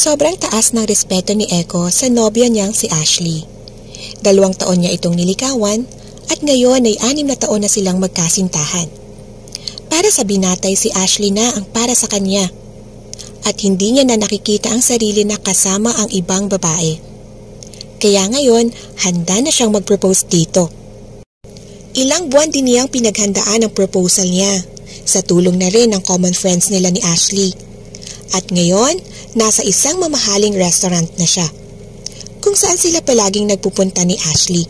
Sobrang taas ng respeto ni Echo sa nobya niyang si Ashley. 2 taon niya itong nilikawan at ngayon ay 6 na taon na silang magkasintahan. Para sa binatay, si Ashley na ang para sa kanya at hindi niya na nakikita ang sarili na kasama ang ibang babae. Kaya ngayon, handa na siyang mag-propose dito. Ilang buwan din niyang pinaghandaan ang proposal niya sa tulong na rin ng common friends nila ni Ashley. At ngayon, nasa isang mamahaling restaurant na siya, kung saan sila palaging nagpupunta ni Ashley.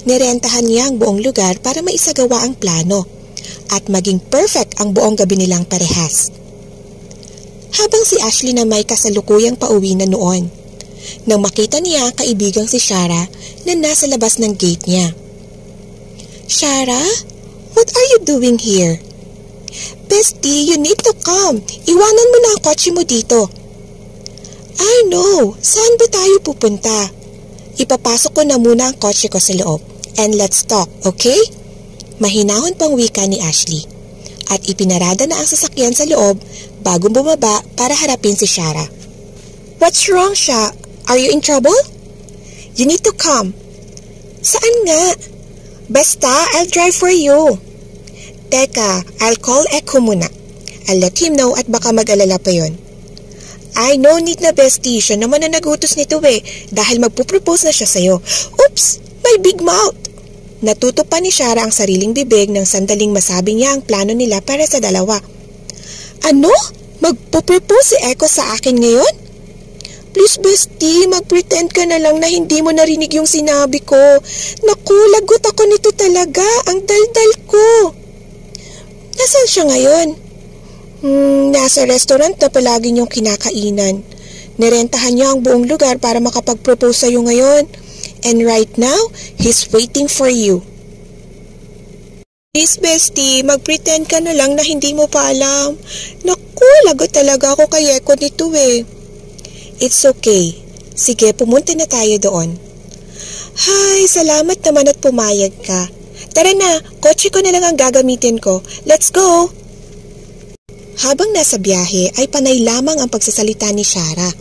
Nirentahan niya ang buong lugar para maisagawa ang plano at maging perfect ang buong gabi nilang parehas. Habang si Ashley na may kasalukuyang pauwi na noon, nang makita niya ang kaibigang si Shara na nasa labas ng gate niya. "Shara, what are you doing here?" "Bestie, you need to come. Iwanan mo na ang kotse mo dito." "I know. Saan ba tayo pupunta?" "Ipapasok ko na muna ang kotse ko sa loob. And let's talk, okay?" Mahinahon pang wika ni Ashley. At ipinarada na ang sasakyan sa loob bago bumaba para harapin si Shara. "What's wrong, Sha? Are you in trouble?" "You need to come." "Saan nga?" "Basta, I'll drive for you." "Teka, I'll call Echo muna. I'll let him know at baka mag-alala pa yon." "Ay, no need na, bestie. Siya naman na nagutos nito dahil magpupropose na siya sa'yo." "Oops, my big mouth." Natuto pa ni Shara ang sariling bibig nang sandaling masabi niya ang plano nila para sa dalawa. "Ano? Magpupropose si Echo sa akin ngayon?" "Please, bestie, mag-pretend ka na lang na hindi mo narinig yung sinabi ko. Naku, lagot ako nito talaga. Ang daldal ko." "Nasaan siya ngayon?" Nasa restaurant na palagi niyong kinakainan. Nirentahan niya ang buong lugar para makapag-propose sa'yo ngayon. And right now, he's waiting for you." "Please, bestie, mag-pretend ka na lang na hindi mo pa alam. Naku, lagot talaga ako kay Echo nito "It's okay. Sige, pumunta na tayo doon." "Hay, salamat naman at pumayag ka. Tara na, kotse ko na lang ang gagamitin ko. Let's go!" Habang nasa biyahe ay panay lamang ang pagsasalita ni Shara.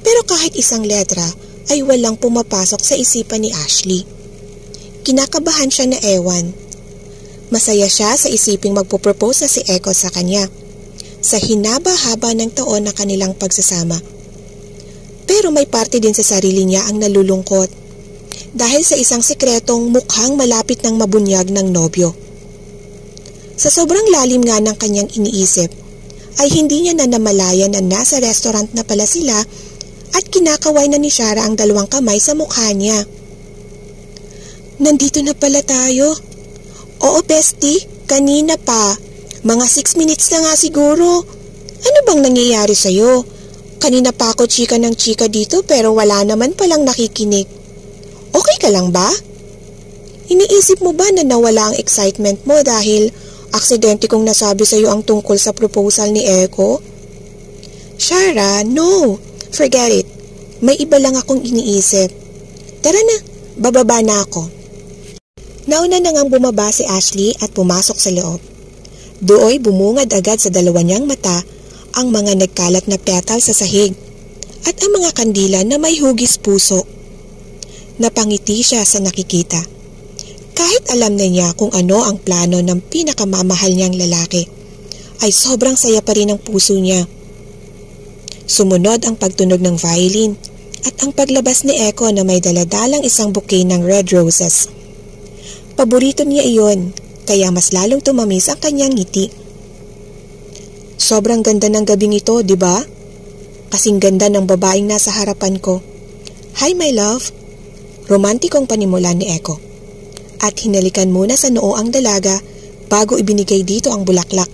Pero kahit isang letra ay walang pumapasok sa isipan ni Ashley. Kinakabahan siya na ewan. Masaya siya sa isiping magpupropose na si Echo sa kanya sa hinaba-haba ng taon na kanilang pagsasama. Pero may parte din sa sarili niya ang nalulungkot dahil sa isang sikretong mukhang malapit ng mabunyag ng nobyo. Sa sobrang lalim nga ng kanyang iniisip, ay hindi niya na namalayan na nasa restaurant na pala sila at kinakaway na ni Shara ang 2 kamay sa mukha niya. "Nandito na pala tayo." "Oo, bestie, kanina pa. Mga 6 minutes na nga siguro. Ano bang nangyayari sa'yo? Kanina pa ako chika ng chika dito pero wala naman palang nakikinig. Okay ka lang ba? Iniisip mo ba na nawala ang excitement mo dahil aksidente kong nasabi sa'yo ang tungkol sa proposal ni Echo?" "Shara, no. Forget it. May iba lang akong iniisip. Tara na, bababa na ako." Nauna na ngang bumaba si Ashley at pumasok sa loob. Dooy bumungad agad sa 2 niyang mata ang mga nagkalat na petal sa sahig at ang mga kandila na may hugis puso. Napangiti siya sa nakikita. Kahit alam na niya kung ano ang plano ng pinakamamahal niyang lalaki, ay sobrang saya pa rin ang puso niya. Sumunod ang pagtunog ng violin at ang paglabas ni Echo na may daladalang isang bouquet ng red roses. Paborito niya iyon, kaya mas lalong tumamis ang kanyang ngiti. "Sobrang ganda ng gabing ito, di ba? Kasing ganda ng babaeng nasa harapan ko. Hi, my love." Romantikong panimula ni Echo. At hinalikan muna sa noo ang dalaga bago ibinigay dito ang bulaklak.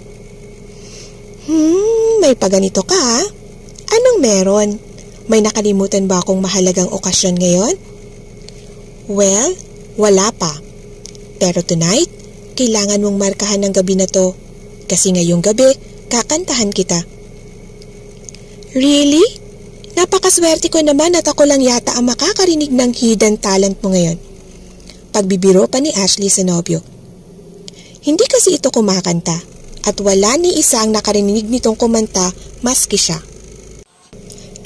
May paganito ka ha? Anong meron? May nakalimutan ba akong mahalagang okasyon ngayon?" "Well, wala pa. Pero tonight, kailangan mong markahan ng gabi na to. Kasi ngayong gabi, kakantahan kita." "Really? Napakaswerte ko naman at ako lang yata ang makakarinig ng hidden talent mo ngayon." Pagbibiro pa ni Ashley sa nobyo. Hindi kasi ito kumakanta at wala ni isa ang nakarinig nitong kumanta maski siya.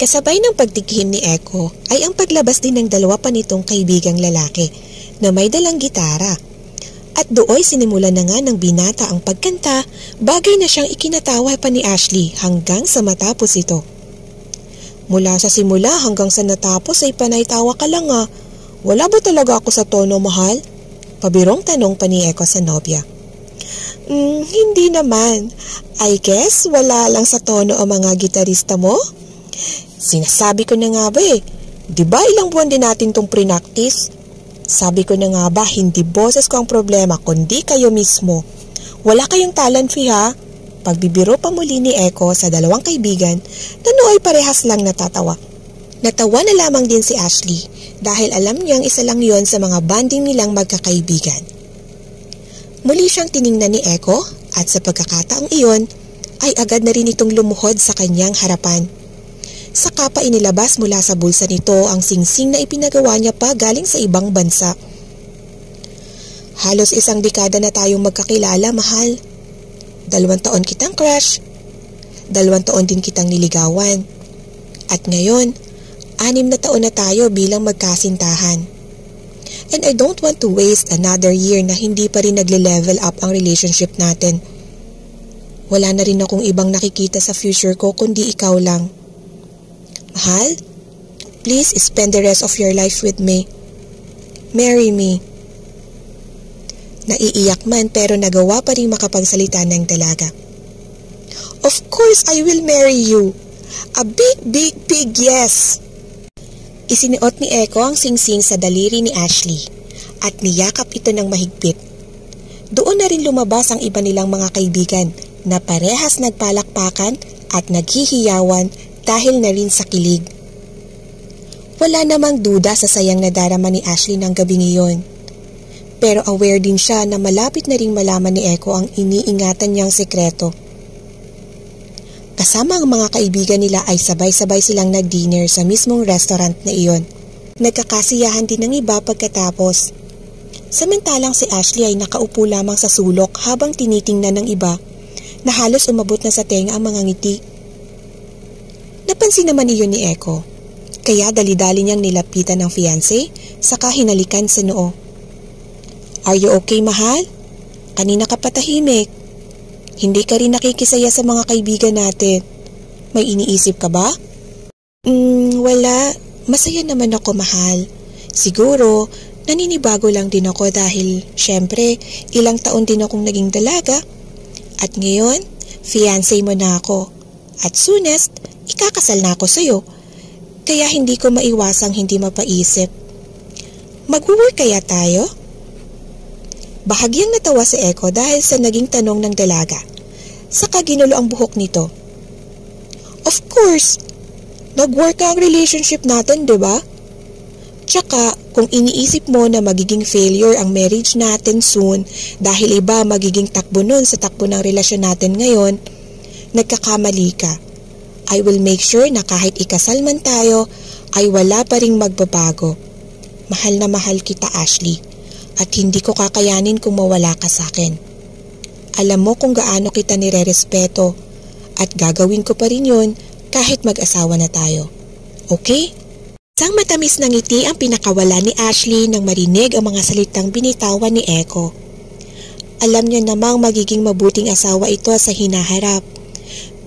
Kasabay ng pagtikhim ni Echo ay ang paglabas din ng dalawa pa nitong kaibigang lalaki na may dalang gitara. At dooy sinimulan na nga ng binata ang pagkanta, bagay na siyang ikinatawa pa ni Ashley hanggang sa matapos ito. Mula sa simula hanggang sa natapos ay panay tawa ka lang nga. Wala ba talaga ako sa tono, mahal? Pabirong tanong pa ni Echo sa nobya. Hindi naman. I guess wala lang sa tono ang mga gitarista mo? Sinasabi ko na nga ba Diba ilang buwan din natin tong pre-practice? Sabi ko na nga ba, hindi boses ko ang problema, kundi kayo mismo. Wala kayong talent fee ha? Pagbibiro pa muli ni Echo sa dalawang kaibigan na nooy parehas lang natatawa. Natawa na lamang din si Ashley dahil alam niyang isa lang yon sa mga banding nilang magkakaibigan. Muli siyang tiningnan ni Echo at sa pagkakataong iyon ay agad na rin itong lumuhod sa kanyang harapan. Saka pa inilabas mula sa bulsa nito ang singsing na ipinagawa niya pa galing sa ibang bansa. Halos 1 dekada na tayong magkakilala, mahal. 2 taon kitang crush. 2 taon din kitang niligawan. At ngayon, 6 na taon na tayo bilang magkasintahan. And I don't want to waste another year na hindi pa rin nagle-level up ang relationship natin. Wala na rin akong ibang nakikita sa future ko kundi ikaw lang. Mahal, please spend the rest of your life with me. Marry me. Naiiyak man pero nagawa pa rin makapagsalita ng dalaga. Of course I will marry you. A big yes. Isiniot ni Echo ang singsing sa daliri ni Ashley at niyakap ito ng mahigpit. Doon na rin lumabas ang iba nilang mga kaibigan na parehas nagpalakpakan at naghihiyawan dahil na rin sa kilig. Wala namang duda sa sayang nadarama ni Ashley ng gabing iyon. Pero aware din siya na malapit na ring malaman ni Echo ang iniingatan niyang sekreto. Kasama ang mga kaibigan nila ay sabay-sabay silang nag-dinner sa mismong restaurant na iyon. Nagkakasiyahan din ng iba pagkatapos. Samantalang si Ashley ay nakaupo lamang sa sulok habang tinitingnan ng iba na halos umabot na sa tenga ang mga ngiti. Napansin naman iyon ni Echo, kaya dali-dali niyang nilapitan ng fiancé saka hinalikan sa noo. Are you okay, mahal? Kanina ka patahimik. Hindi ka rin nakikisaya sa mga kaibigan natin. May iniisip ka ba? Wala. Masaya naman ako, mahal. Siguro, naninibago lang din ako dahil, syempre, ilang taon din akong naging dalaga. At ngayon, fiancé mo na ako. At soonest, ikakasal na ako sa'yo. Kaya hindi ko maiwasang hindi mapaisip. Mag-work kaya tayo? Bahagyang natawa si Echo dahil sa naging tanong ng dalaga. Saka ginulo ang buhok nito. Of course! Nag-work ang relationship natin, diba? Tsaka, kung iniisip mo na magiging failure ang marriage natin soon dahil iba magiging takbo nun sa takbo ng relasyon natin ngayon, nagkakamali ka. I will make sure na kahit ikasal man tayo, ay wala pa ring magbabago. Mahal na mahal kita, Ashley. At hindi ko kakayanin kung mawala ka sa akin. Alam mo kung gaano kita nirerespeto at gagawin ko pa rin yun kahit mag-asawa na tayo. Okay? Isang matamis na ngiti ang pinakawala ni Ashley nang marinig ang mga salitang binitawan ni Echo. Alam niya namang magiging mabuting asawa ito sa hinaharap.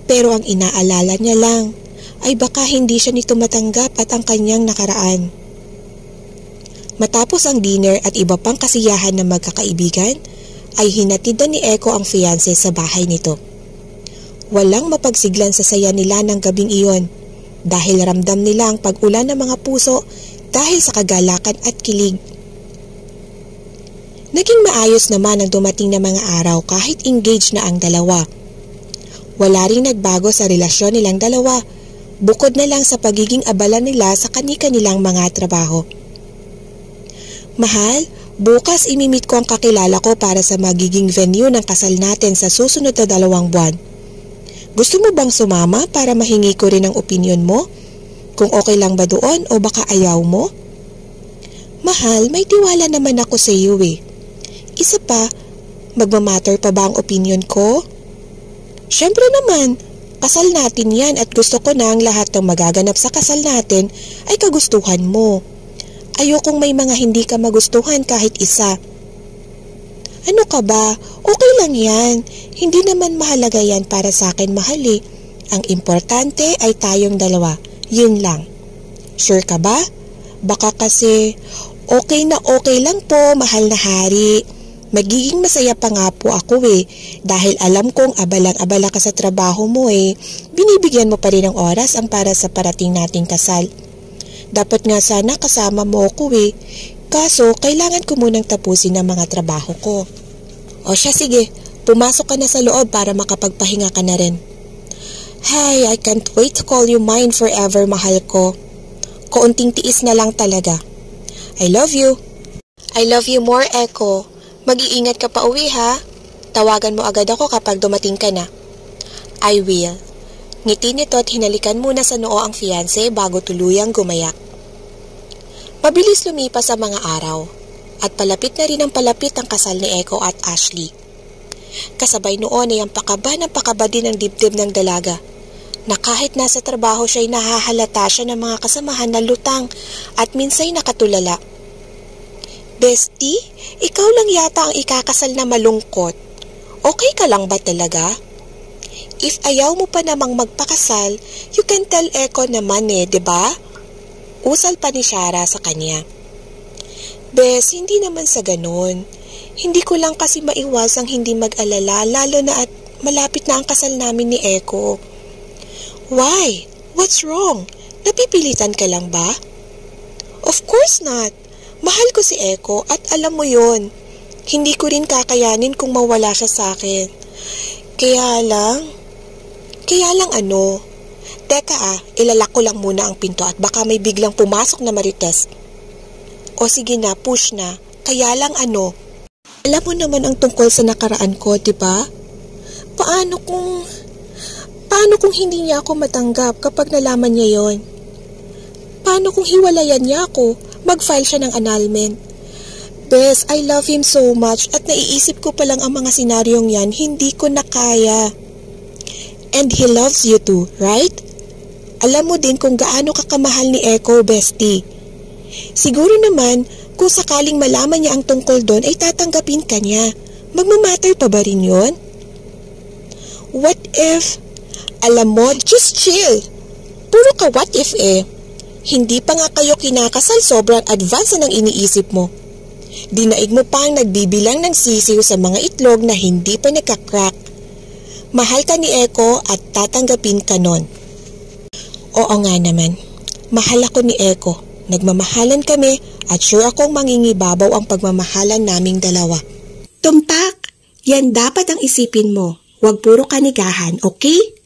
Pero ang inaalala niya lang ay baka hindi siya nito matanggap at ang kanyang nakaraan. Matapos ang dinner at iba pang kasiyahan ng magkakaibigan, ay hinatid na ni Echo ang fiancé sa bahay nito. Walang mapagsiglan sa saya nila ng gabing iyon dahil ramdam nila ang pag-ulan ng mga puso dahil sa kagalakan at kilig. Naging maayos naman ang dumating na mga araw kahit engaged na ang dalawa. Wala ring nagbago sa relasyon nilang dalawa, bukod na lang sa pagiging abala nila sa kani-kanilang mga trabaho. Mahal, bukas imimit ko ang kakilala ko para sa magiging venue ng kasal natin sa susunod na 2 buwan. Gusto mo bang sumama para mahingi ko rin ang opinyon mo? Kung okay lang ba doon o baka ayaw mo? Mahal, may tiwala naman ako sa iyo eh. Isa pa, magmamatter pa ba ang opinyon ko? Syempre naman, Kasal natin yan at gusto ko na ang lahat ng magaganap sa kasal natin ay kagustuhan mo. Ayokong may mga hindi ka magustuhan kahit isa. Ano ka ba? Okay lang yan. Hindi naman mahalaga yan para sa akin, mahal eh. Ang importante ay tayong dalawa. Yun lang. Sure ka ba? Baka kasi okay lang po, mahal na hari. Magiging masaya pa nga po ako eh, dahil alam kong abalang-abala ka sa trabaho mo eh. Binibigyan mo pa rin ng oras ang para sa parating nating kasal. Dapat nga sana kasama mo ako eh, kaso kailangan ko munang tapusin ang mga trabaho ko. O siya, sige, pumasok ka na sa loob para makapagpahinga ka na rin. Hay, I can't wait to call you mine forever, mahal ko. Kaunting tiis na lang talaga. I love you. I love you more, Echo. Mag-iingat ka pa uwi ha. Tawagan mo agad ako kapag dumating ka na. I will. Ngiti nito at hinalikan muna sa noo ang fiancé bago tuluyang gumayak. Mabilis lumipas ang mga araw at palapit na rin ang palapit ang kasal ni Echo at Ashley. Kasabay noon ay ang pakaba din ang dibdib ng dalaga na kahit nasa trabaho siya'y nahahalata siya ng mga kasamahan na lutang at minsay nakatulala. Bestie, ikaw lang yata ang ikakasal na malungkot. Okay ka lang ba talaga? If ayaw mo pa namang magpakasal, you can tell Echo naman eh, diba? Usal pa ni Shara sa kanya. Bes, hindi naman sa ganun. Hindi ko lang kasi maiwasang hindi mag-alala, lalo na at malapit na ang kasal namin ni Echo. Why? What's wrong? Napipilitan ka lang ba? Of course not. Mahal ko si Echo at alam mo yon. Hindi ko rin kakayanin kung mawala siya sa akin. Kaya lang ano? Teka ilalak ko lang muna ang pinto at baka may biglang pumasok na marites. O sige na, push na. Kaya lang ano? Alam mo naman ang tungkol sa nakaraan ko, diba? Paano kung hindi niya ako matanggap kapag nalaman niya yon? Paano kung hiwalayan niya ako? Mag-file siya ng annulment. Bes, I love him so much at naiisip ko pa lang ang mga senaryong yan, hindi ko na kaya. And he loves you too, right? Alam mo din kung gaano kakamahal ni Echo, bestie. Siguro naman, kung sakaling malaman niya ang tungkol doon ay tatanggapin ka niya. Magmamatter pa ba rin yun? What if... Alam mo, just chill. Puro ka what if eh. Hindi pa nga kayo kinakasal, sobrang advance na ng iniisip mo. Dinaig mo pa ang nagbibilang ng sisiw sa mga itlog na hindi pa nagka-crack. Mahal ka ni Echo at tatanggapin ka nun. Oo nga naman, mahal ako ni Echo. Nagmamahalan kami at sure akong mangingibabaw ang pagmamahalan naming dalawa. Tumpak, yan dapat ang isipin mo. Huwag puro kanigahan, okay?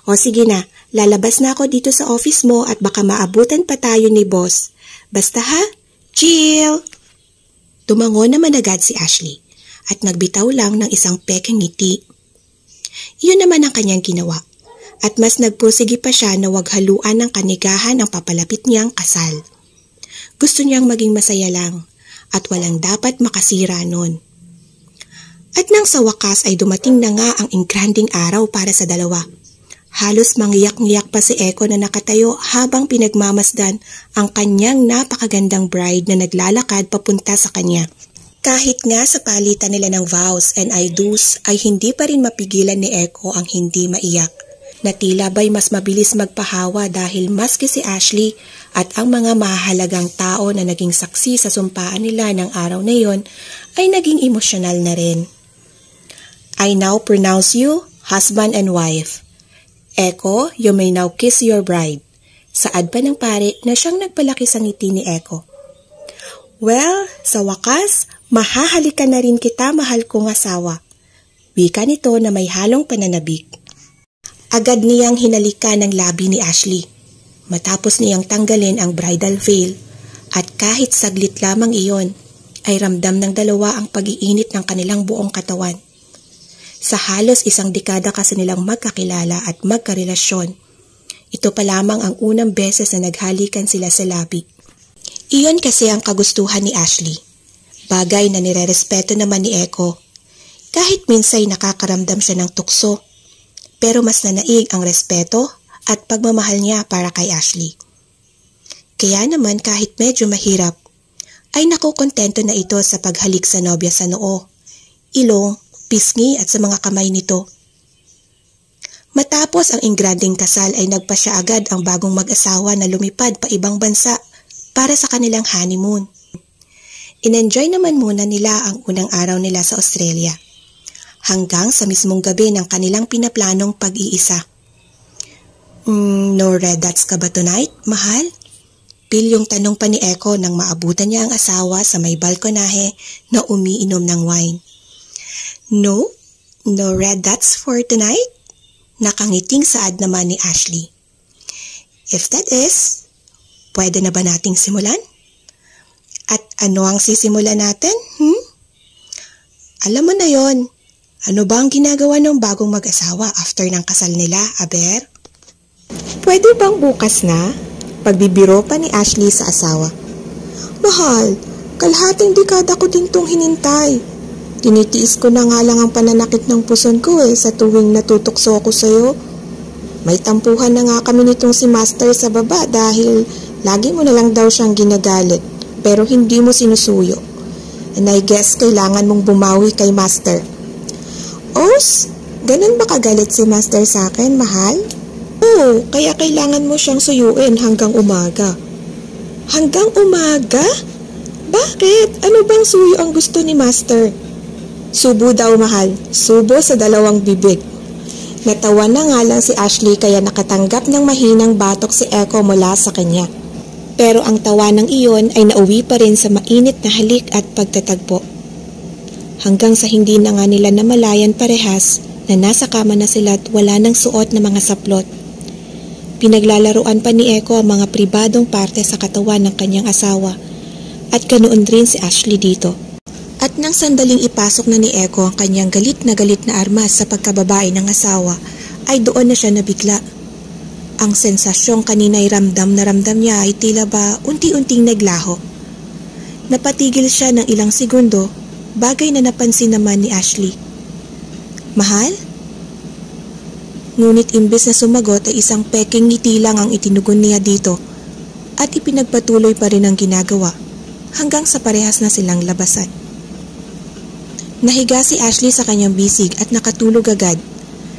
O sige na. Lalabas na ako dito sa office mo at baka maabutan pa tayo ni boss. Basta ha? Chill! Tumango naman agad si Ashley at nagbitaw lang ng isang pekeng ngiti. Iyon naman ang kanyang ginawa at mas nagpursige pa siya na wag haluan ng kanigahan ang papalapit niyang kasal. Gusto niyang maging masaya lang at walang dapat makasira nun. At nang sa wakas ay dumating na nga ang ingranding araw para sa dalawa. Halos mangiyak-ngiyak pa si Echo na nakatayo habang pinagmamasdan ang kanyang napakagandang bride na naglalakad papunta sa kanya. Kahit nga sa palitan nila ng vows and I do's ay hindi pa rin mapigilan ni Echo ang hindi maiyak. Na tila ba'y mas mabilis magpahawa dahil maski si Ashley at ang mga mahalagang tao na naging saksi sa sumpaan nila ng araw na yon ay naging emosyonal na rin. I now pronounce you husband and wife. Echo, you may now kiss your bride. Saad pa ng pare na siyang nagpalaki sa ngiti ni Echo. Well, sa wakas, mahahalikan na rin kita, mahal kong asawa. Wika nito na may halong pananabik. Agad niyang hinalikan ng labi ni Ashley. Matapos niyang tanggalin ang bridal veil at kahit saglit lamang iyon, ay ramdam ng dalawa ang pag-iinit ng kanilang buong katawan. Sa halos isang dekada kasi nilang magkakilala at magkarelasyon, ito pa lamang ang unang beses na naghalikan sila sa labi. Iyon kasi ang kagustuhan ni Ashley. Bagay na nirerespeto naman ni Echo. Kahit minsay nakakaramdam siya ng tukso. pero mas nanaig ang respeto at pagmamahal niya para kay Ashley. Kaya naman kahit medyo mahirap, ay nakukontento na ito sa paghalik sa nobya sa noo, ilong, pisngi at sa mga kamay nito. Matapos ang ingranding kasal ay nagpasya agad ang bagong mag-asawa na lumipad pa ibang bansa para sa kanilang honeymoon. In-enjoy naman muna nila ang unang araw nila sa Australia, hanggang sa mismong gabi ng kanilang pinaplanong pag-iisa. No red dots ka ba tonight, mahal? Pilyong tanong pa ni Echo nang maabutan niya ang asawa sa may balkonahe na umiinom ng wine. No red dots for tonight? Nakangiting saad naman ni Ashley. If that is, pwede na ba nating simulan? At ano ang sisimulan natin? Alam mo na yon. Ano ba ang ginagawa ng bagong mag-asawa after ng kasal nila, Aber? Pwede bang bukas na? Pagbibiro pa ni Ashley sa asawa. Mahal, kalahating dekada ko din tong hinintay. Tinitiis ko na nga lang ang pananakit ng puson ko sa tuwing natutokso ko sa'yo. May tampuhan na nga kami nitong si Master sa baba dahil lagi mo na lang daw siyang ginagalit pero hindi mo sinusuyo. And I guess kailangan mong bumawi kay Master. Os, ganun ba kagalit si Master sa akin, mahal? Oo, kaya kailangan mo siyang suyuin hanggang umaga. Hanggang umaga? Bakit? Ano bang suyo ang gusto ni Master? Subo daw, mahal. Subo sa dalawang bibig. Natawa na nga lang si Ashley kaya nakatanggap ng mahinang batok si Echo mula sa kanya. Pero ang tawa ng iyon ay nauwi pa rin sa mainit na halik at pagtatagpo. Hanggang sa hindi na nga nila namalayan parehas na nasa kama na sila at wala nang suot na mga saplot. Pinaglalaruan pa ni Echo ang mga pribadong parte sa katawan ng kanyang asawa at ganoon rin si Ashley dito. At nang sandaling ipasok na ni Echo ang kanyang galit na armas sa pagkababae ng asawa, ay doon na siya nabigla. Ang sensasyong kanina'y ramdam na ramdam niya ay tila ba unti-unting naglaho. Napatigil siya ng ilang segundo, bagay na napansin naman ni Ashley. Mahal? Ngunit imbes na sumagot ay isang peking ngiti lang ang itinugon niya dito at ipinagpatuloy pa rin ang ginagawa hanggang sa parehas na silang labasan. Nahiga si Ashley sa kanyang bisig at nakatulog agad,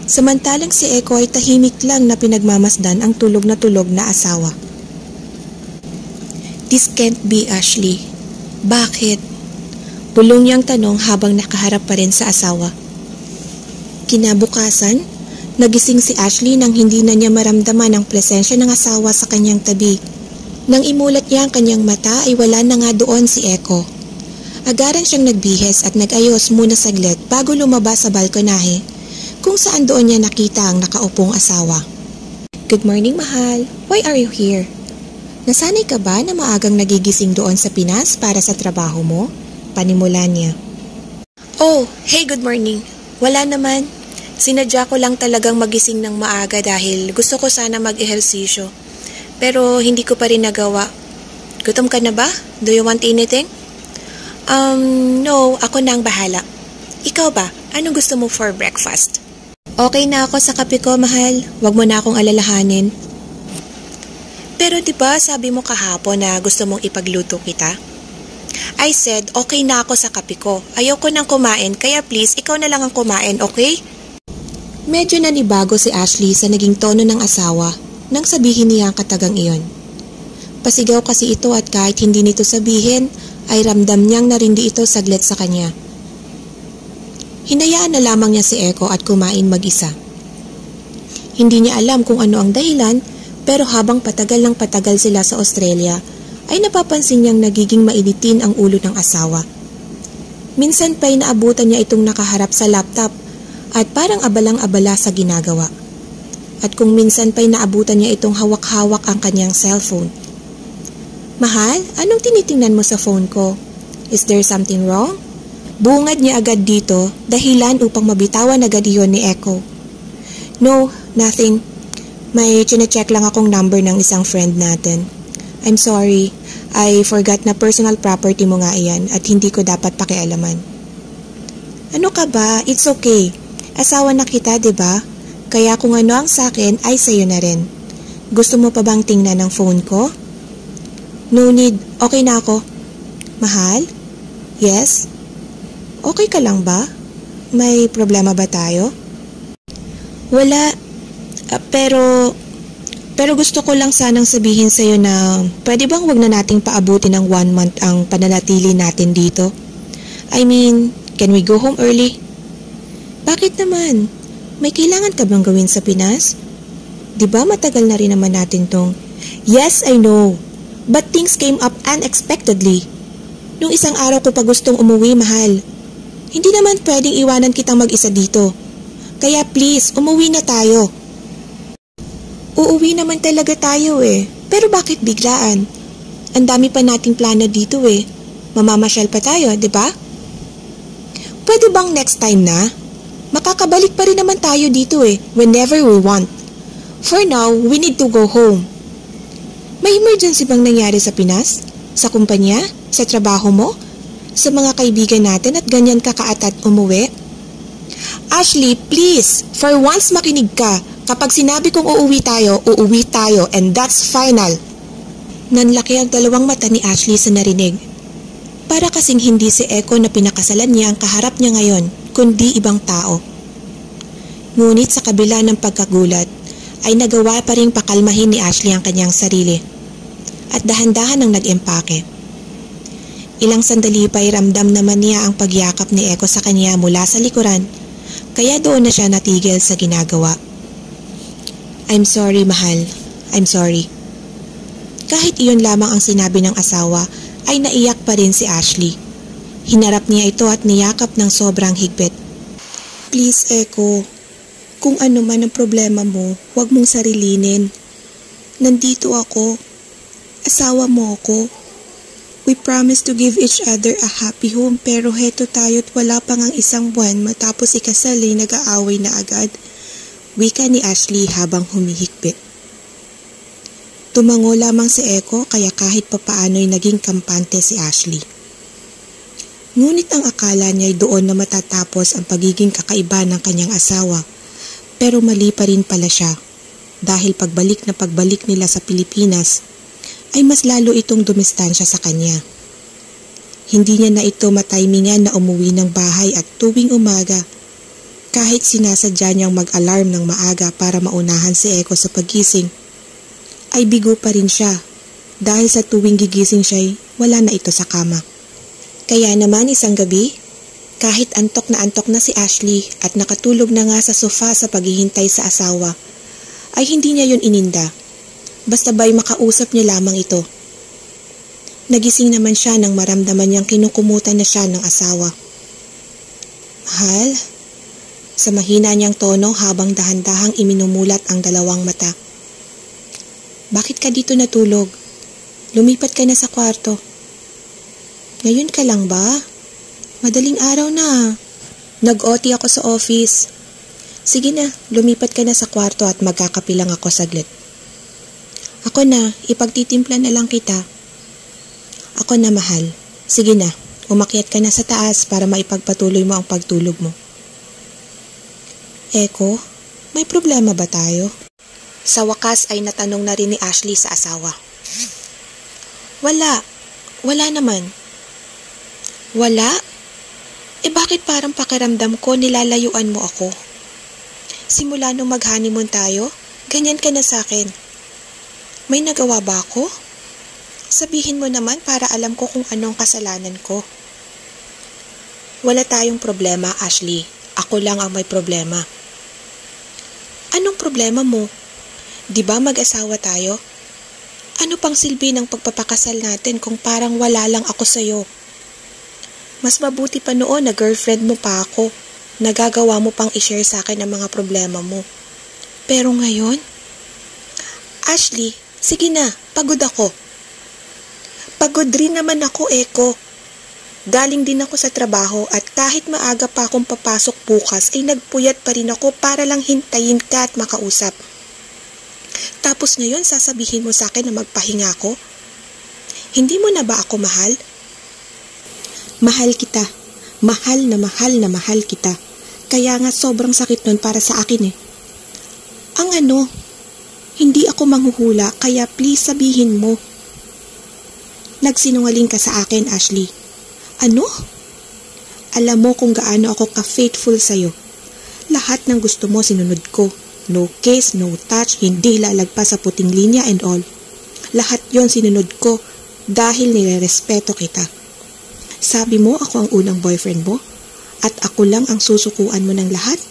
samantalang si Echo ay tahimik lang na pinagmamasdan ang tulog na asawa. This can't be, Ashley. Bakit? Bulong niyang tanong habang nakaharap pa rin sa asawa. Kinabukasan, nagising si Ashley nang hindi na niya maramdaman ang presensya ng asawa sa kanyang tabi. Nang imulat niya ang kanyang mata ay wala na nga doon si Echo. Agaran siyang nagbihes at nag-ayos muna saglit bago lumabas sa balkonahe kung saan doon niya nakita ang nakaupong asawa. Good morning, mahal. Why are you here? Nasanay ka ba na maagang nagigising doon sa Pinas para sa trabaho mo? Panimula niya. Oh, hey, good morning. Wala naman. Sinadya ko lang talagang magising ng maaga dahil gusto ko sana mag-ehersisyo. Pero hindi ko pa rin nagawa. Gutom ka na ba? Do you want anything? No, ako na ang bahala. Ikaw ba? Anong gusto mo for breakfast? Okay na ako sa kape ko, mahal. Huwag mo na akong alalahanin. Pero diba sabi mo kahapon na gusto mong ipagluto kita? I said, okay na ako sa kape ko. Ayoko nang kumain, kaya please, ikaw na lang ang kumain, okay? Medyo nanibago si Ashley sa naging tono ng asawa nang sabihin niya ang katagang iyon. Pasigaw kasi ito at kahit hindi nito sabihin, ay ramdam niyang narindi ito saglit sa kanya. Hinayaan na lamang niya si Echo at kumain mag-isa. Hindi niya alam kung ano ang dahilan, pero habang patagal ng patagal sila sa Australia, ay napapansin niyang nagiging mainitin ang ulo ng asawa. Minsan pa'y naabutan niya itong nakaharap sa laptop at parang abalang-abala sa ginagawa. At kung minsan pa'y naabutan niya itong hawak-hawak ang kanyang cellphone. Mahal, anong tinitingnan mo sa phone ko? Is there something wrong? Bungad niya agad dito, dahilan upang mabitawan agad iyon ni Echo. No, nothing. May chine-check lang akong number ng isang friend natin. I'm sorry, I forgot na personal property mo nga iyan at hindi ko dapat pakialaman. Ano ka ba? It's okay. Asawa na kita, diba? Kaya kung ano ang sakin ay sa'yo na rin. Gusto mo pa bang tingnan ng phone ko? No need, okay na ako. Mahal? Yes? Okay ka lang ba? May problema ba tayo? Wala, pero gusto ko lang sanang sabihin sa'yo na pwede bang wag na nating paabuti ng 1 month ang pananatili natin dito? I mean, can we go home early? Bakit naman? May kailangan ka bang gawin sa Pinas? Diba matagal na rin naman natin tong... Yes, I know. But things came up unexpectedly. Nung isang araw ko pa gustong umuwi, mahal. Hindi naman pwedeng iwanan kitang mag-isa dito. Kaya please, umuwi na tayo. Uuwi naman talaga tayo eh. Pero bakit biglaan? Ang dami pa nating plano dito eh. Mamamasyal pa tayo, di ba? Pwede bang next time na? Makakabalik pa rin naman tayo dito eh, whenever we want. For now, we need to go home. May emergency bang nangyari sa Pinas? Sa kumpanya? Sa trabaho mo? Sa mga kaibigan natin at ganyan ka kaatat umuwi? Ashley, please, for once makinig ka. Kapag sinabi kong uuwi tayo, and that's final. Nanlaki ang dalawang mata ni Ashley sa narinig. Para kasing hindi si Echo na pinakasalan niya ang kaharap niya ngayon, kundi ibang tao. Ngunit sa kabila ng pagkagulat, ay nagawa pa ring pakalmahin ni Ashley ang kanyang sarili. At dahan-dahan ang nag-empake. Ilang sandali pa ay ramdam naman niya ang pagyakap ni Echo sa kanya mula sa likuran, kaya doon na siya natigil sa ginagawa. I'm sorry, mahal. I'm sorry. Kahit iyon lamang ang sinabi ng asawa, ay naiyak pa rin si Ashley. Hinarap niya ito at niyakap ng sobrang higpit. Please, Echo. Kung ano man ang problema mo, huwag mong sarilinin. Nandito ako. Asawa mo ako. We promise to give each other a happy home, pero heto tayo't wala pang ang isang buwan matapos ikasal ay nag-aaway na agad. Wika ni Ashley habang humihikpit. Tumango lamang si Echo kaya kahit papaano'y naging kampante si Ashley. Ngunit ang akala niya'y doon na matatapos ang pagiging kakaiba ng kanyang asawa. Pero mali pa rin pala siya dahil pagbalik nila sa Pilipinas ay mas lalo itong dumistansya sa kanya. Hindi niya na ito matimingan na umuwi ng bahay at tuwing umaga. Kahit sinasadya niyang mag-alarm ng maaga para maunahan si Echo sa pagising, ay bigo pa rin siya dahil sa tuwing gigising siya'y wala na ito sa kama. Kaya naman isang gabi, kahit antok na si Ashley at nakatulog na nga sa sofa sa paghihintay sa asawa, ay hindi niya yun ininda. Basta ba'y makausap niya lamang ito. Nagising naman siya nang maramdaman niyang kinukumutan na siya ng asawa. Mahal? Sa mahina niyang tono habang dahan-dahang iminumulat ang dalawang mata. Bakit ka dito natulog? Lumipat ka na sa kwarto. Ngayon ka lang ba? Madaling araw na. Nag-OT ako sa office. Sige na, lumipat ka na sa kwarto at magkakapilang ako saglit. Ako na, ipagtitimpla na lang kita. Ako na, mahal. Sige na, umakyat ka na sa taas para maipagpatuloy mo ang pagtulog mo. Echo, may problema ba tayo? Sa wakas ay natanong na rin ni Ashley sa asawa. Wala naman. Wala? Bakit parang pakiramdam ko nilalayuan mo ako? Simula nung mag-honeymoon tayo, ganyan ka na sa akin. May nagawa ba ako? Sabihin mo naman para alam ko kung anong kasalanan ko. Wala tayong problema, Ashley. Ako lang ang may problema. Anong problema mo? Di ba mag-asawa tayo? Ano pang silbi ng pagpapakasal natin kung parang wala lang ako sa'yo? Mas mabuti pa noon na girlfriend mo pa ako. Nagagawa mo pang i-share sa akin ang mga problema mo. Pero ngayon? Ashley, sige na, pagod ako. Pagod rin naman ako, Echo. Galing din ako sa trabaho at kahit maaga pa akong papasok bukas ay nagpuyat pa rin ako para lang hintayin ka at makausap. Tapos ngayon sasabihin mo sa akin na magpahinga ako? Hindi mo na ba ako mahal? Mahal kita. Mahal na mahal kita. Kaya nga sobrang sakit nun para sa akin eh. Ang ano? Hindi ako manghuhula kaya please sabihin mo. Nagsinungaling ka sa akin, Ashley. Ano? Alam mo kung gaano ako ka-faithful sa'yo. Lahat ng gusto mo sinunod ko. No kiss, no touch, hindi lalagpas sa puting linya and all. Lahat yon sinunod ko dahil nirerespeto kita. Sabi mo ako ang unang boyfriend mo at ako lang ang susukuan mo ng lahat?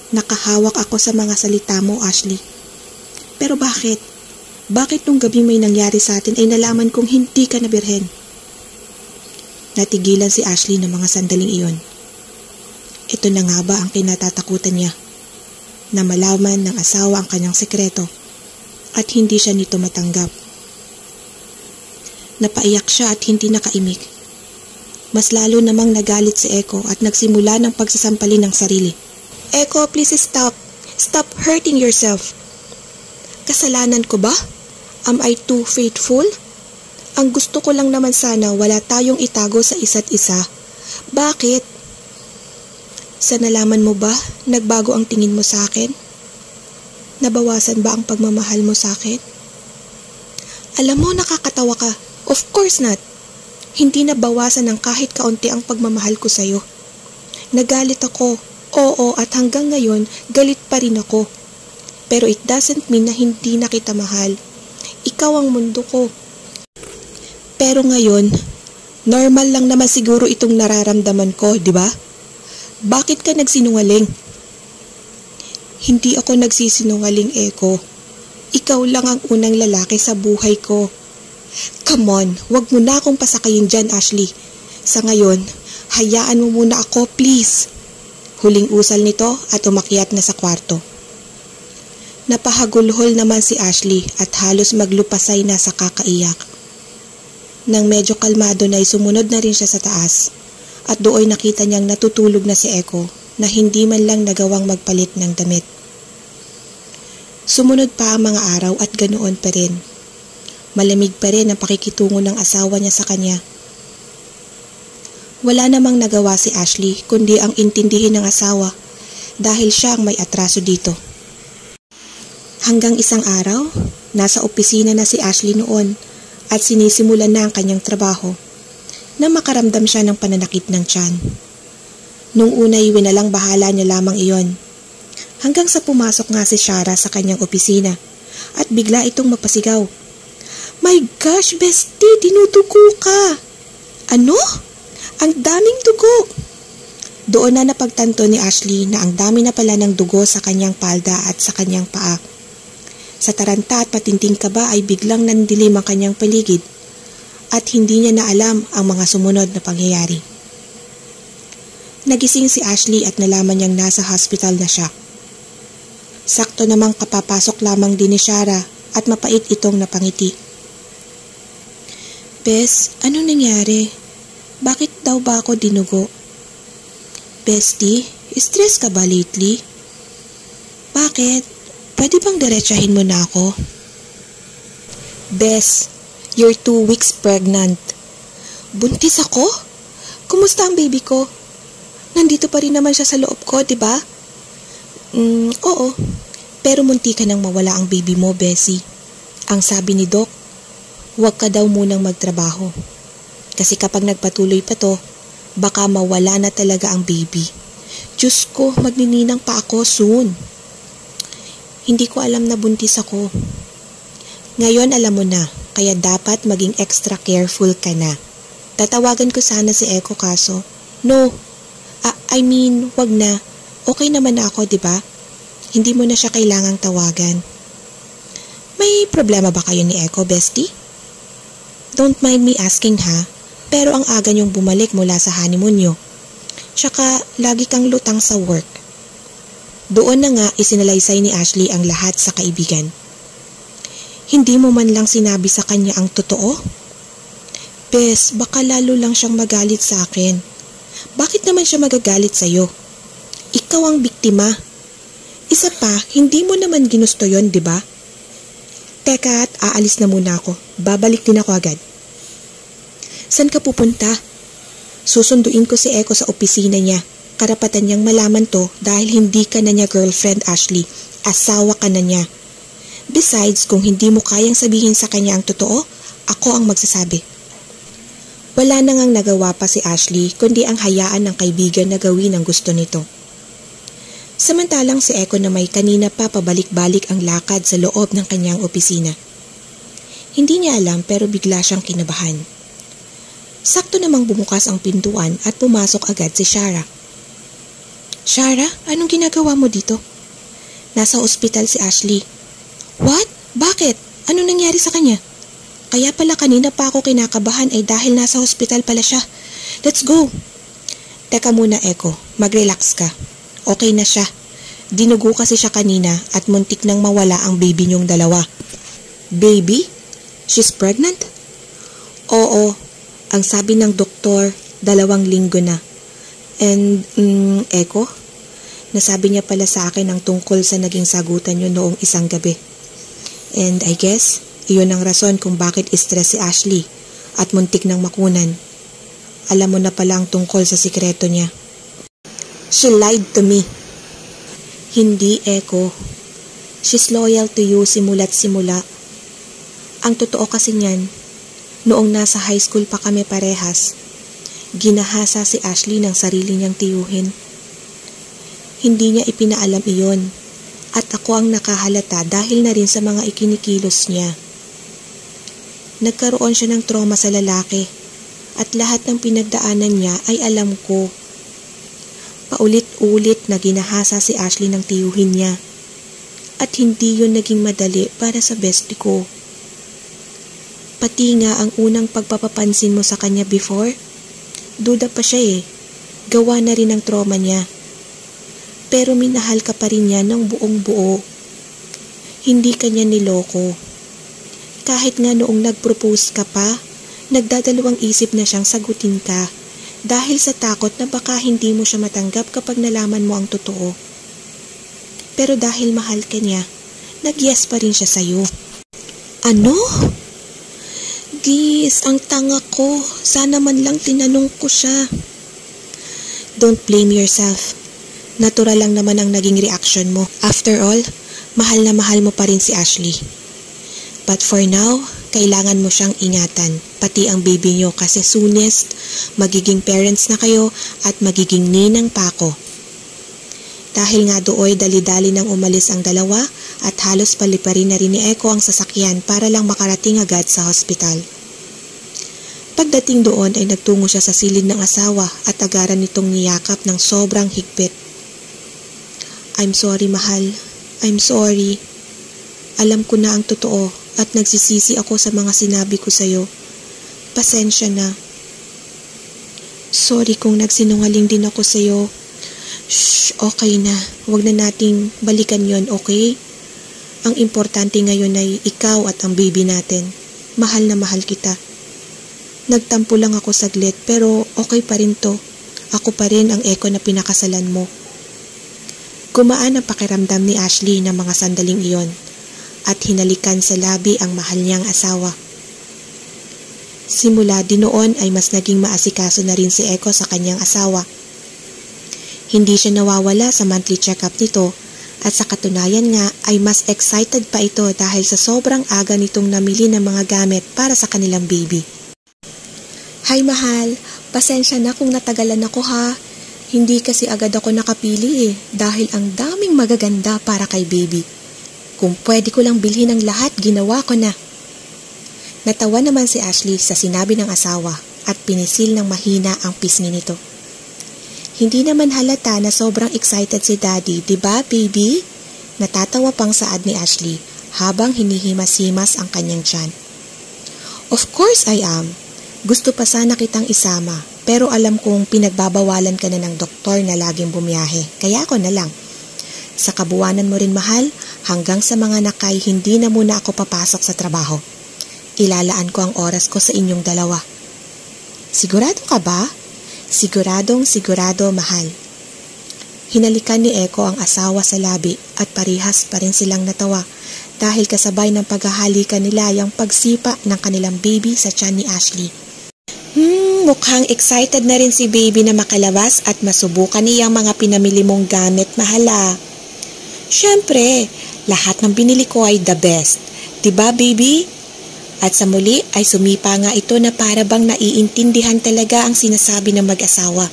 Nakahawak ako sa mga salita mo, Ashley. Pero bakit? Bakit nung gabi may nangyari sa atin ay nalaman kong hindi ka na birhen? Natigilan si Ashley ng mga sandaling iyon. Ito na nga ba ang kinatatakutan niya? Na malaman ng asawa ang kanyang sekreto at hindi siya nito matanggap. Napaiyak siya at hindi nakaimik. Mas lalo namang nagalit si Echo at nagsimula ng pagsasampalin ng sarili. Echo, please stop. Stop hurting yourself. Kasalanan ko ba? Am I too faithful? Ang gusto ko lang naman sana wala tayong itago sa isa't isa. Bakit? Sa nalaman mo ba, nagbago ang tingin mo sa akin? Nabawasan ba ang pagmamahal mo sa akin? Alam mo, nakakatawa ka. Of course not. Hindi nabawasan ng kahit kaunti ang pagmamahal ko sa'yo. Nagalit ako. Oo, at hanggang ngayon, galit pa rin ako. Pero it doesn't mean na hindi na kita mahal. Ikaw ang mundo ko. Pero ngayon, normal lang naman siguro itong nararamdaman ko, di ba? Bakit ka nagsinungaling? Hindi ako nagsisinungaling, Echo. Ikaw lang ang unang lalaki sa buhay ko. Come on, wag mo na akong pasakayin dyan, Ashley. Sa ngayon, hayaan mo muna ako, please. Huling usal nito at umakyat na sa kwarto. Napahagulhol naman si Ashley at halos maglupasay na sa kakaiyak. Nang medyo kalmado na sumunod na rin siya sa taas. At doon nakita niyang natutulog na si Echo na hindi man lang nagawang magpalit ng damit. Sumunod pa ang mga araw at ganoon pa rin. Malamig pa rin ang pakikitungo ng asawa niya sa kanya. Wala namang nagawa si Ashley kundi ang intindihin ng asawa dahil siya ang may atraso dito. Hanggang isang araw, nasa opisina na si Ashley noon at sinisimulan na ang kanyang trabaho. Na makaramdam siya ng pananakit ng tiyan. Nung una'y winalang bahala niya lamang iyon. Hanggang sa pumasok nga si Shara sa kanyang opisina at bigla itong mapasigaw. My gosh, bestie, dinudugo ka! Ano? Ang daming dugo! Doon na napagtanto ni Ashley na ang dami na pala ng dugo sa kanyang palda at sa kanyang paa. Sa taranta at patinting kaba ay biglang nandilim ang kanyang paligid. At hindi niya na alam ang mga sumunod na pangyayari. Nagising si Ashley at nalaman niyang nasa hospital na siya. Sakto namang kapapasok lamang din ni Shara at mapait itong napangiti. Bes, anong nangyari? Bakit daw ba ako dinugo? Bestie, stress ka ba lately? Bakit? Pwede bang diretsahin mo na ako? Bes, you're 2 weeks pregnant. Buntis ako? Kumusta ang baby ko? Nandito pa rin naman siya sa loob ko, di ba? Oo. Pero munti ka nang mawala ang baby mo, Bessie. Ang sabi ni Doc, huwag ka daw munang magtrabaho. Kasi kapag nagpatuloy pa to, baka mawala na talaga ang baby. Diyos ko, magnininang pa ako soon. Hindi ko alam na buntis ako. Ngayon alam mo na. Kaya dapat maging extra careful ka na. Tatawagan ko sana si Echo kaso. No. Wag na. Okay naman na ako, di ba? Hindi mo na siya kailangang tawagan. May problema ba kayo ni Echo, bestie? Don't mind me asking ha, pero ang aga niyong bumalik mula sa honeymoon niyo. Tsaka lagi kang lutang sa work. Doon na nga isinalaysay ni Ashley ang lahat sa kaibigan. Hindi mo man lang sinabi sa kanya ang totoo? Bes, baka lalo lang siyang magalit sa akin. Bakit naman siya magagalit sa'yo? Ikaw ang biktima. Isa pa, hindi mo naman ginusto yon, di ba? Teka at aalis na muna ako. Babalik din ako agad. San ka pupunta? Susunduin ko si Echo sa opisina niya. Karapatan niyang malaman to dahil hindi ka na niya girlfriend, Ashley. Asawa ka na niya. Besides, kung hindi mo kayang sabihin sa kanya ang totoo, ako ang magsasabi. Wala na ngang nagawa pa si Ashley kundi ang hayaan ng kaibigan na gawin ang gusto nito. Samantalang si Echo na may kanina pa pabalik-balik ang lakad sa loob ng kanyang opisina. Hindi niya alam pero bigla siyang kinabahan. Sakto namang bumukas ang pintuan at pumasok agad si Shara. Shara, anong ginagawa mo dito? Nasa ospital si Ashley. What? Bakit? Ano nangyari sa kanya? Kaya pala kanina pa ako kinakabahan ay dahil nasa ospital pala siya. Let's go! Teka muna, Echo. Mag-relax ka. Okay na siya. Dinugo kasi siya kanina at muntik nang mawala ang baby niyong dalawa. Baby? She's pregnant? Oo. Ang sabi ng doktor, 2 linggo na. And, Echo? Nasabi niya pala sa akin ang tungkol sa naging sagutan niyo noong isang gabi. And I guess, iyon ang rason kung bakit stress si Ashley at muntik ng makunan. Alam mo na pala ang tungkol sa sikreto niya. She lied to me. Hindi, Echo. She's loyal to you simula't simula. Ang totoo kasi niyan, noong nasa high school pa kami parehas, ginahasa si Ashley ng sarili niyang tiyuhin. Hindi niya ipinaalam iyon at ako ang nakahalata dahil na rin sa mga ikinikilos niya. Nagkaroon siya ng trauma sa lalaki at lahat ng pinagdaanan niya ay alam ko. Paulit-ulit na ginahasa si Ashley ng tiyuhin niya at hindi yun naging madali para sa bestie ko. Pati nga ang unang pagpapapansin mo sa kanya before, duda pa siya gawa na rin ang trauma niya. Pero minahal ka pa rin niya ng buong buo. Hindi ka niya niloko. Kahit nga noong nag-propose ka pa, nagdadalawang isip na siyang sagutin ka dahil sa takot na baka hindi mo siya matanggap kapag nalaman mo ang totoo. Pero dahil mahal ka niya, nag-yes pa rin siya sa'yo. Ano? Gis, ang tanga ko. Sana man lang tinanong ko siya. Don't blame yourself. Natural lang naman ang naging reaction mo. After all, mahal na mahal mo pa rin si Ashley. But for now, kailangan mo siyang ingatan, pati ang baby niyo kasi soonest, magiging parents na kayo at magiging ninang pa ako. Dahil nga dooy dali-dali nang umalis ang dalawa at halos paliparin na rin ni Echo ang sasakyan para lang makarating agad sa hospital. Pagdating doon ay nagtungo siya sa silid ng asawa at agaran nitong niyakap ng sobrang higpit. I'm sorry, mahal. I'm sorry. Alam ko na ang totoo at nagsisisi ako sa mga sinabi ko sa'yo. Pasensya na. Sorry kung nagsinungaling din ako sa'yo. Shh, okay na. Huwag na nating balikan yon, okay? Ang importante ngayon ay ikaw at ang baby natin. Mahal na mahal kita. Nagtampo lang ako saglit pero okay pa rin to. Ako pa rin ang Echo na pinakasalan mo. Gumaan ang pakiramdam ni Ashley ng mga sandaling iyon at hinalikan sa labi ang mahal niyang asawa. Simula din noon ay mas naging maasikaso na rin si Echo sa kanyang asawa. Hindi siya nawawala sa monthly check-up nito at sa katunayan nga ay mas excited pa ito dahil sa sobrang aga nitong namili ng mga gamit para sa kanilang baby. Hi mahal, pasensya na kung natagalan ako ha. Hindi kasi agad ako nakapili dahil ang daming magaganda para kay baby. Kung pwede ko lang bilhin ang lahat, ginawa ko na. Natawa naman si Ashley sa sinabi ng asawa at pinisil ng mahina ang pisngi nito. Hindi naman halata na sobrang excited si Daddy, diba baby? Natatawa pang saad ni Ashley habang hinihimas-himas ang kanyang tiyan. Of course I am. Gusto pa sana kitang isama pero alam kong pinagbabawalan ka na ng doktor na laging bumiyahe kaya ako na lang. Sa kabuwanan mo rin mahal, hanggang sa mga nakay hindi na muna ako papasok sa trabaho. Ilalaan ko ang oras ko sa inyong dalawa. Sigurado ka ba? Siguradong sigurado mahal. Hinalikan ni Echo ang asawa sa labi at parihas pa rin silang natawa dahil kasabay ng paghahalikan nila yung pagsipa ng kanilang baby sa tiyan ni Ashley. mukhang excited na rin si baby na makalabas at masubukan niyang mga pinamili mong gamit, mahala. Siyempre, lahat ng binili ko ay the best. Diba, baby? At sa muli ay sumipa nga ito na para bang naiintindihan talaga ang sinasabi ng mag-asawa.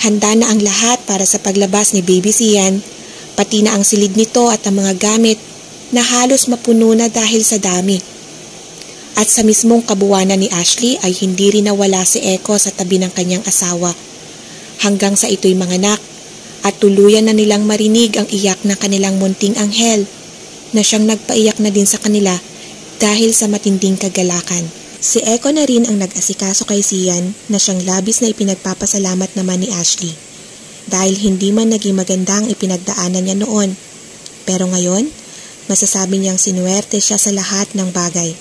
Handa na ang lahat para sa paglabas ni Baby Sian, pati na ang silid nito at ang mga gamit na halos mapuno na dahil sa dami. At sa mismong kabuwanan ni Ashley ay hindi rin nawala si Echo sa tabi ng kanyang asawa. Hanggang sa ito'y manganak at tuluyan na nilang marinig ang iyak ng kanilang munting anghel na siyang nagpaiyak na din sa kanila dahil sa matinding kagalakan. Si Echo na rin ang nag-asikaso kay Sian na siyang labis na ipinagpapasalamat naman ni Ashley dahil hindi man naging maganda ang ipinagdaanan niya noon. Pero ngayon, masasabi niyang sinuwerte siya sa lahat ng bagay,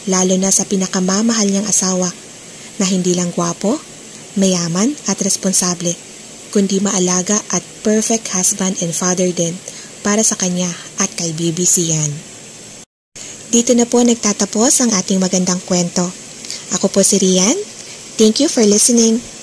lalo na sa pinakamamahal niyang asawa na hindi lang gwapo, mayaman at responsable, kundi maalaga at perfect husband and father din para sa kanya at kay Baby Sian. Dito na po nagtatapos ang ating magandang kwento. Ako po si Rian. Thank you for listening.